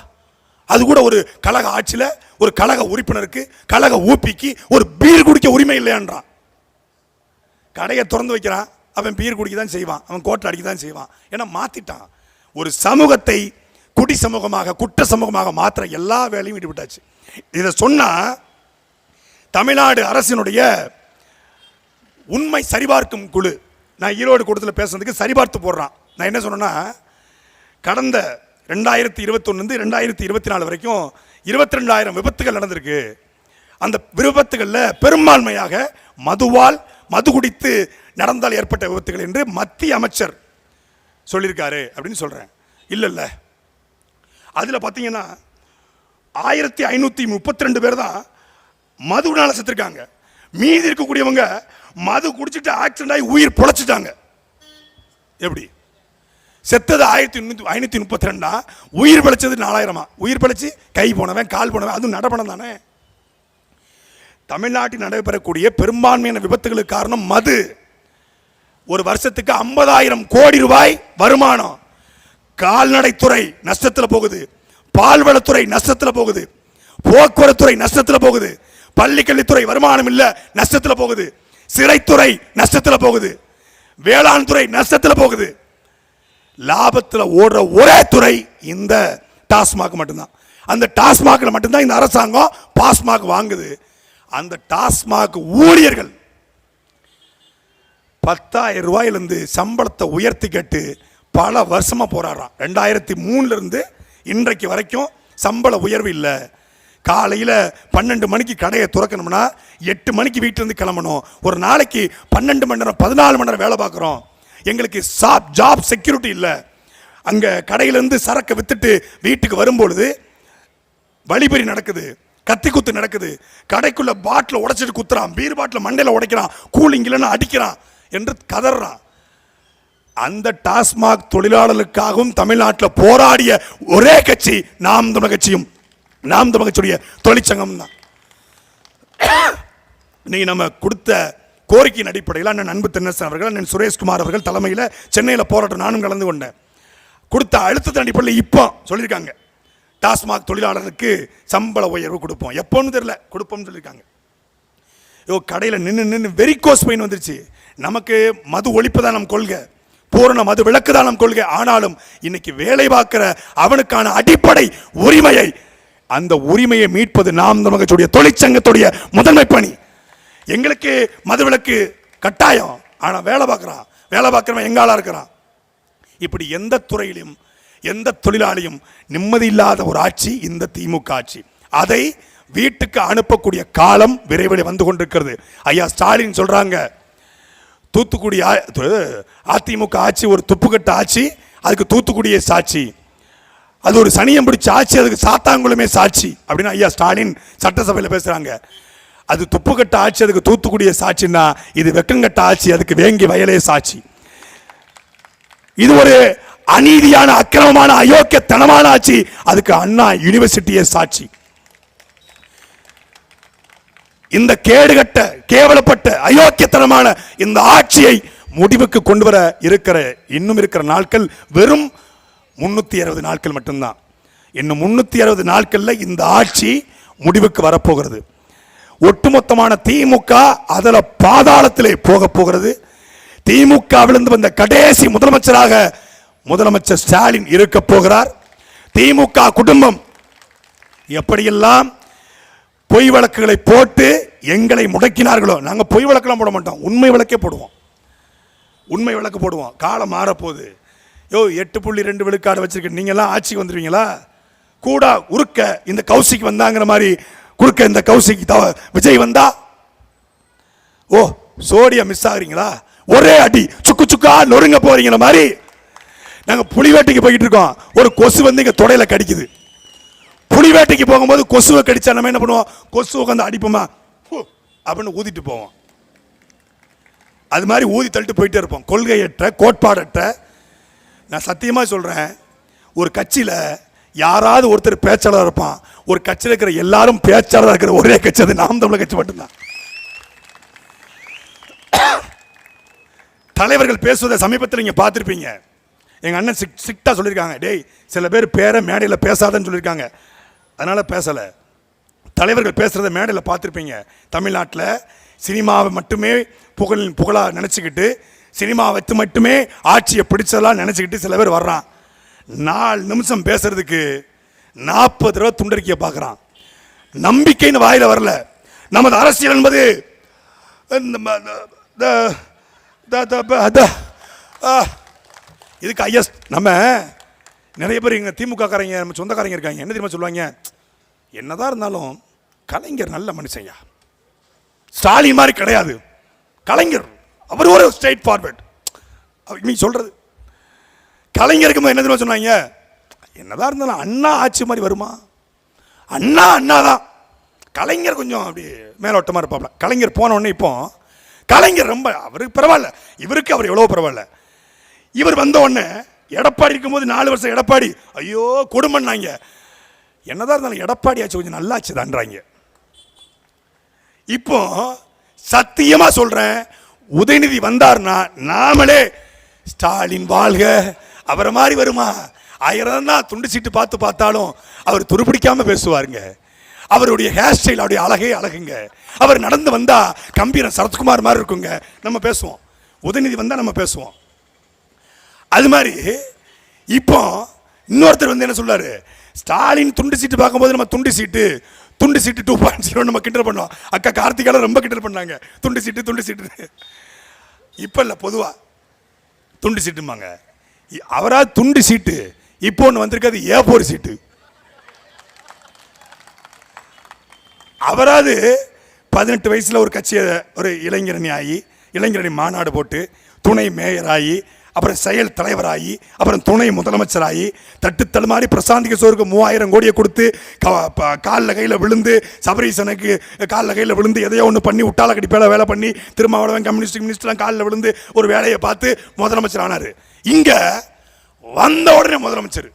அது கூட ஒரு கழக ஆட்சியில் ஒரு கழக உறுப்பினருக்கு, கழக ஊப்பிக்கு ஒரு பீர் குடிக்க உரிமை இல்லையான்றான். கடையை திறந்து வைக்கிறான், அவன் பீர் குடிக்க தான் செய்வான், அவன் கோட்டை அடிக்க தான் செய்வான். ஏன்னா மாத்திட்டான். ஒரு சமூகத்தை குடி சமூகமாக, குற்ற சமூகமாக மாத்திர எல்லா வேலையும் ஈடுபட்டாச்சு. இதை சொன்னா தமிழ்நாடு அரசினுடைய உண்மை சரிபார்க்கும் குழு, நான் ஈரோடு கூட்டத்தில் பேசுறதுக்கு சரிபார்த்து போடுறான். நான் என்ன சொன்னேன்னா, கடந்த 2021 2024 வரைக்கும் 22,000 விபத்துகள் நடந்திருக்கு. அந்த விபத்துகளில் பெரும்பான்மையாக மது குடித்து நடந்தால் ஏற்பட்ட விபத்துகள் என்று மத்திய அமைச்சர் சொல்லியிருக்காரு அப்படின்னு சொல்றேன். இல்ல, அதுல பாத்தீங்கன்னா 1532 பேர் தான் மதுனால செத்துருக்காங்க. மீதி இருக்கக்கூடியவங்க மது குடிச்சிட்டு ஆக்சிடென்ட் ஆகி உயிர் பொழைச்சிட்டாங்க. எப்படி செத்தது 1532, உயிர் பிழைச்சது 4000. உயிர் பிழைச்சி கை போனவன், கால் போனவன், அதுவும் நடப்பணம் தானே. தமிழ்நாட்டில் நடைபெறக்கூடிய பெரும்பான்மையான விபத்துகளுக்கு காரணம் மது. ஒரு வருஷத்துக்கு 50,000 கோடி ரூபாய் வருமானம். கால்நடைத்துறை நஷ்டத்தில் போகுது, பால்வளத்துறை நஷ்டத்தில் போகுது, போக்குவரத்துறை நஷ்டத்தில் போகுது, பள்ளிக்கல்வித்துறை வருமானம் இல்ல நஷ்டத்தில் போகுது, சிறைத்துறை நஷ்டத்தில் போகுது, வேளாண் துறை நஷ்டத்தில் போகுது. லாபத்தில் ஓடுற ஒரே துறை இந்த டாஸ்மாக் மட்டும்தான். அந்த டாஸ்மாக்ல மட்டும்தான் இந்த அரசாங்கம் பாஸ்மாக் வாங்குது. அந்த டாஸ்மாக் ஊழியர்கள் 10,000 ரூபாயிலிருந்து சம்பளத்தை உயர்த்தி கேட்டு பல வருஷமா போராடுறான். 2003 இருந்து இன்றைக்கு வரைக்கும் சம்பள உயர்வு இல்லை. காலையில் 12 மணிக்கு கடையை துறக்கணும்னா 8 மணிக்கு வீட்டிலேருந்து கிளம்பணும். ஒரு நாளைக்கு 12 மணி நேரம் 14 மணி நேரம் வேலை பார்க்குறோம். எங்களுக்கு ஜாப் செக்யூரிட்டி இல்லை. அங்கே கடையிலேருந்து சரக்கை வித்துட்டு வீட்டுக்கு வரும்பொழுது வழிபறி நடக்குது, கத்தி குத்து நடக்குது, கடைக்குள்ள பாட்டில் உடைச்சிட்டு குத்துறான், பீர் பாட்டில் மண்டையில் உடைக்கிறான், கூலிங் இல்லைன்னு அடிக்கிறான் என்று கதறான். அந்த டாஸ்மாக் தொழிலாளர்களுக்காகவும் தமிழ்நாட்டில் போராடிய ஒரே கட்சி நாம் தமிழர் கட்சியும் நாம் தமிழர் கட்சியுடைய தொழிற்சங்கம் தான். நீ நம்ம கொடுத்த கோரிக்கையின் அடிப்படையில் அண்ணன் அன்பு தென்னரசன் அவர்கள், அண்ணன் சுரேஷ்குமார் அவர்கள் தலைமையில் சென்னையில் போராட்டம் நானும் கலந்து கொண்டேன். கொடுத்த அழுத்தத்தின் அடிப்படையில் இப்போ சொல்லியிருக்காங்க, டாஸ்மாக் தொழிலாளருக்கு சம்பள உயர்வு கொடுப்போம். எப்போன்னு தெரியல, கொடுப்போம்னு சொல்லியிருக்காங்க. கடையில் நின்று வெரிகோஸ் பெயின் வந்துருச்சு. நமக்கு மது ஒழிப்பு தான் நம் கொள்கை, பூரண மது விலக்கு தான் நம் கொள்கை. ஆனாலும் இன்னைக்கு வேலை பார்க்கிற அவனுக்கான அடிப்படை உரிமையை, அந்த உரிமையை மீட்பது நாம் தமிழர் கட்சியுடைய தொழிற்சங்கத்துடைய முதன்மை பணி. எங்களுக்கு மது விலக்கு கட்டாயம், ஆனால் வேலை பார்க்குறவன் எங்காலா இருக்கிறான். இப்படி எந்த துறையிலும் எந்த தொழிலாளியும் நிம்மதி இல்லாத ஒரு ஆட்சி இந்த திமுக ஆட்சி. அதை வீட்டுக்கு அனுப்பக்கூடிய காலம் விரைவில் வந்து கொண்டிருக்கிறது. ஐயா ஸ்டாலின் சொல்றாங்க, தூத்துக்குடி அதிமுக ஆட்சி ஒரு துப்புக்கட்ட ஆட்சி, அதுக்கு தூத்துக்குடியே சாட்சி, அது ஒரு சனியம் பிடிச்ச ஆட்சி, அதுக்கு சாத்தாங்குளமே சாட்சி அப்படின்னு ஐயா ஸ்டாலின் சட்டசபையில் பேசுறாங்க. அது துப்புக்கட்ட ஆட்சி, அதுக்கு தூத்துக்குடியே சாட்சின்னா இது வெக்கங்கட்ட ஆட்சி, அதுக்கு வேங்கி வயலே சாட்சி. இது ஒரு அநீதியான அக்கிரமமான அயோக்கியத்தனமான ஆட்சி, அதுக்கு அண்ணா யூனிவர்சிட்டியே சாட்சி. இந்த கேடுகட்ட கேவலப்பட்ட அயோக்கியத்தனமான இந்த ஆட்சியை முடிவுக்கு கொண்டு வர இன்னும் இருக்கிற நாட்கள் வெறும் 360 நாட்கள் மட்டும்தான். இன்னும் 360 நாட்கள்ல இந்த ஆட்சி முடிவுக்கு வரப்போகிறது. ஒட்டுமொத்தமான திமுக அதுல பாதாளத்திலே போக போகிறது. திமுகவிலிருந்து வந்த கடைசி முதலமைச்சராக முதலமைச்சர் ஸ்டாலின் இருக்க போகிறார். திமுக குடும்பம் எப்படியெல்லாம் பொய் வழக்குகளை போட்டு எங்களை முடக்கினார்களோ, நாங்க பொய் வழக்கெல்லாம் போட மாட்டோம், உண்மை வழக்கே போடுவோம். உண்மை வழக்கு போடுவோம். காலம் மாறப்போகுது. 8.2 விழுக்காடு வச்சிருக்க நீங்க எல்லாம் ஆட்சிக்கு வந்துருவீங்களா? கூட உருக்க இந்த கௌசிக் வந்தாங்கிற மாதிரி குறுக்க இந்த கௌசிக் விஜய் வந்தா சோடியா மிஸ் ஆகுறீங்களா? ஒரே அடி சுக்கு சுக்கா நொறுங்க போறீங்கிற மாதிரி நாங்க புலிவேட்டைக்கு போயிட்டு இருக்கோம். ஒரு கொசு வந்து இங்க தொடையில கடிக்குது. புலிவேட்டைக்கு போகும்போது கொசுவை கடிச்சா நம்ம என்ன பண்ணுவோம்? கொசு உட்காந்து அடிப்போமா அப்படின்னு ஊதிட்டு போவோம். அது மாதிரி ஊதி தள்ளிட்டு போயிட்டே இருப்போம். கொள்கையற்ற கோட்பாடற்ற. நான் சத்தியமா சொல்றேன், ஒரு கட்சியில யாராவது ஒருத்தர் பேச்சாளர் இருப்பான், ஒரு கட்சியில் இருக்கிற எல்லாரும் பேச்சாளர் இருக்கிற ஒரே கட்சி அது நாம் தமிழர் கட்சி மட்டும்தான். தலைவர்கள் பேசுவதை சமீபத்தில் நீங்க பார்த்திருப்பீங்க. எங்க அண்ணன் சிக்டா சொல்லியிருக்காங்க, டேய் சில பேர் பேரை மேடையில் பேசாதன்னு சொல்லியிருக்காங்க, அதனால பேசல. தலைவர்கள் பேசுறத மேடையில் பார்த்திருப்பீங்க. தமிழ்நாட்டில் சினிமாவை மட்டுமே புகழா நினைச்சுக்கிட்டு, சினிமாவை வச்சு மட்டுமே ஆட்சியை பிடிச்சதெல்லாம் நினைச்சுக்கிட்டு சில பேர் வர்றான். 4 நிமிஷம் பேசுறதுக்கு 40 தடவை துண்டறிக்கையை பார்க்குறான். நம்பிக்கைன்னு வாயில வரல. நமது அரசியல் என்பது இதுக்கு ஐஎஸ். நம்ம நிறைய பேர் எங்க திமுக காரங்க, நம்ம சொந்தக்காரங்க இருக்காங்க, என்ன தெரியுமா சொல்லுவாங்க? என்னதான் இருந்தாலும் கலைஞர் நல்ல மனுஷங்க, ஸ்டாலின் மாதிரி கிடையாது. கலைஞர் அவர் ஒரு ஸ்ட்ரெயிட் ஃபார்வர்ட். நீ சொல்றது கலைஞருக்கு என்ன தெரியுமா சொன்னாங்க? என்னதான் இருந்தாலும் அண்ணா ஆட்சி மாதிரி வருமா? அண்ணா தான். கலைஞர் கொஞ்சம் அப்படி மேலோட்டமா இருப்பாப்ல. கலைஞர் போன உடனே இப்போ கலைஞர் ரொம்ப அவருக்கு பரவாயில்ல, இவருக்கு அவர் எவ்வளவு பரவாயில்ல. இவர் வந்த உடனே எடப்பாடி இருக்கும்போது 4 வருஷம் எடப்பாடி ஐயோ கொடுமைன்னாங்க. என்னதான் இருந்தாலும் எடப்பாடி ஆச்சு கொஞ்சம் நல்லாச்சு தான்றாங்க. இப்போ சத்தியமா சொல்றேன், உதயநிதி வந்தார்னா நாமளே ஸ்டாலின் வாழ்க அவரை மாதிரி வருமா? 1000 தான் துண்டு சீட்டு பார்த்தாலும் அவர் துருப்பிடிக்காம பேசுவாருங்க. அவருடைய ஹேர் ஸ்டைல் அவருடைய அழகே அழகுங்க. அவர் நடந்து வந்தா கம்பீரம் சரத்குமார் மாதிரி இருக்குங்க. நம்ம பேசுவோம். உதயநிதி வந்தா நம்ம பேசுவோம். அது மாதிரி இப்போ இன்னொருத்தர் வந்து என்ன சொல்றாரு? ஸ்டாலின் துண்டு சீட்டு பார்க்கும்போது நம்ம துண்டு சீட்டு 2.0 நம்ம கிண்டல் பண்ணோம். அக்கா கார்த்திகால ரொம்ப கிண்டல் பண்ணாங்க. துண்டு சீட்டு இப்ப இல்ல, பொதுவா துண்டு சீட்டுமாங்க. அவரா துண்டு சீட்டு, இப்போ ஒன்று வந்திருக்காது A4 சீட்டு. அவராது 18 வயசுல ஒரு கட்சியை ஒரு இளைஞரணி ஆகி இளைஞரணி மாநாடு போட்டு துணை மேயராகி அப்புறம் செயல் தலைவராகி அப்புறம் துணை முதலமைச்சராகி தட்டு தடுமாறி பிரசாந்த் கிஷோருக்கு 3000 கோடியை கொடுத்து காலில் கையில் விழுந்து சபரீசனுக்கு காலில் கையில் விழுந்து எதையோ ஒன்று பண்ணி உட்டால கடிப்பேல வேலை பண்ணி திருமாவளவன் கம்யூனிஸ்ட் மினிஸ்டர்லாம் காலில் விழுந்து ஒரு வேலையை பார்த்து முதலமைச்சர் ஆனார். இங்கே வந்த உடனே முதலமைச்சர்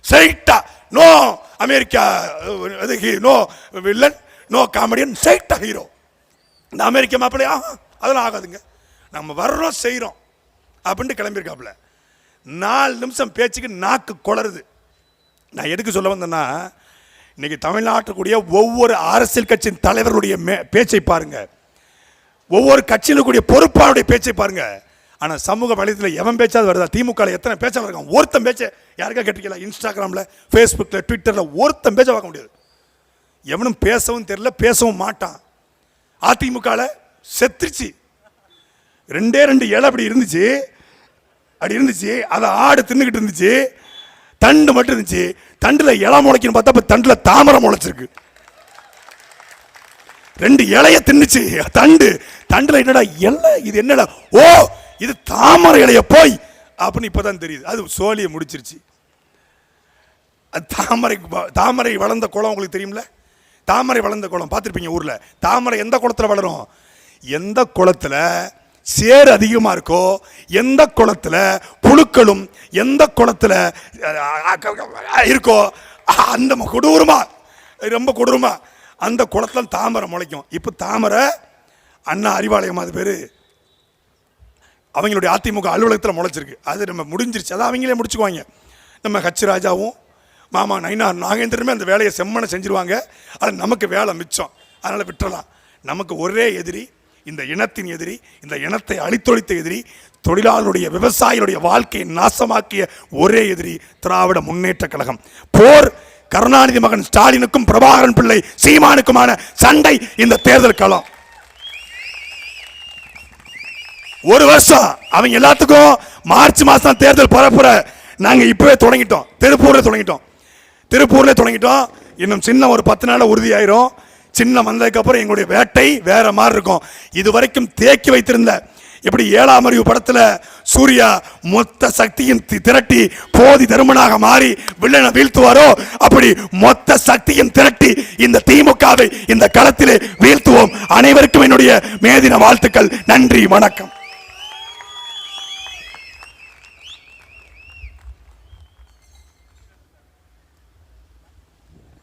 ஸ்ட்ரைட்டா no America no villain no comedian, ஸ்ட்ரைட்டா ஹீரோ. இந்த அமெரிக்க மாப்பிள்ளையா அதெல்லாம் ஆகாதுங்க, நம்ம வர்றோம் செய்கிறோம் அப்படின்ட்டு கிளம்பியிருக்காப்புல. 4 நிமிஷம் பேச்சுக்கு நாக்கு குளருது. நான் எதுக்கு சொல்ல வந்தேன்னா, இன்னைக்கு தமிழ்நாட்டுக்குரிய ஒவ்வொரு அரசியல் கட்சியின் தலைவர்களுடைய பேச்சை பாருங்க, ஒவ்வொரு கட்சியில கூடிய பொறுப்பாளருடைய பேச்சை பாருங்க. ஆனால் சமூக வலைதளத்தில் எவன் பேச்சாவது வருதா? திமுக எத்தனை பேச்சாளர் இருக்கான்? ஒருத்தன் பேச்ச யாருக்கா கேட்டிருக்கீங்களா? இன்ஸ்டாகிராமில், ஃபேஸ்புக்கில், ட்விட்டரில் ஒருத்தன் பேச்ச பார்க்க முடியாது. எவனும் பேசவும் தெரியல, பேசவும் மாட்டான். அதிமுகவில் செத்துருச்சு. 2 இலை அப்படி இருந்துச்சு, அதை ஆடு தின்னுக்கிட்டு இருந்துச்சு, தண்டு மட்டும் இருந்துச்சு. தண்டுல இலை முளைக்குன்னு பார்த்தா இப்ப தண்டுல தாமரை முளைச்சிருக்கு. 2 இலைய தின்னுச்சு, தண்டுல என்னடா இலை, இது என்னடா, ஓ இது தாமரை இலைய போய் அப்படின்னு இப்பதான் தெரியுது. அது சோழியை முடிச்சிருச்சு. தாமரை வளர்ந்த குளம் உங்களுக்கு தெரியும்ல? தாமரை வளர்ந்த குளம் பார்த்துருப்பீங்க ஊர்ல. தாமரை எந்த குளத்துல வளரும்? எந்த குளத்துல சேர் அதிகமா இருக்கோ, எந்த குளத்துல புழுக்களும் எந்த குளத்துல இருக்கோ அந்த ரொம்ப கொடூரமா அந்த குளத்துல தாமரை முளைக்கும். இப்ப தாமரை அண்ணா அறிவாலயம் அது பேரு அவங்களுடைய அதிமுக அலுவலகத்தில் முளைச்சிருக்கு. அது நம்ம முடிஞ்சிருச்சு, அதை அவங்களே முடிச்சுக்குவாங்க. நம்ம ஹச் ராஜாவும் மாமா நயினார் நாகேந்திரமே அந்த வேலையை செம்மனை செஞ்சிருவாங்க. அது நமக்கு வேலை மிச்சம், அதனால விட்டுறலாம். நமக்கு ஒரே எதிரி இந்த இனத்தின் எதிரி, இந்த இனத்தை அழித்தொழித்த எதிரி, தொழிலாளருடைய விவசாயிகளுடைய வாழ்க்கையை நாசமாக்கிய ஒரே எதிரி திராவிட முன்னேற்ற கழகம். போர் கருணாநிதி மகன் ஸ்டாலினுக்கும் பிரபாகரன் பிள்ளை சீமானுக்குமான சண்டை இந்த தேர்தல் களம். ஒரு வருஷம் அவங்க எல்லாத்துக்கும் மார்ச் மாசம் தேர்தல் பரப்புற நாங்க இப்பவே தொடங்கிட்டோம். திருப்பூர்ல தொடங்கிட்டோம். இன்னும் சின்ன ஒரு 10 நாள் உறுதியாயிரும். சின்ன வந்ததுக்கு அப்புறம் எங்களுடைய வேட்டை வேற மாதிரி இருக்கும். இதுவரைக்கும் தேக்கி வைத்திருந்த, எப்படி 7ஆம் அறிவு படத்துல சூர்யா மொத்த சக்தியின் திரட்டி போதி தருமனாக மாறி வில்லனை வீழ்த்துவாரோ, அப்படி மொத்த சக்தியின் திரட்டி இந்த திமுகவை இந்த களத்திலே வீழ்த்துவோம். அனைவருக்கும் என்னுடைய மேதின வாழ்த்துக்கள். நன்றி, வணக்கம்.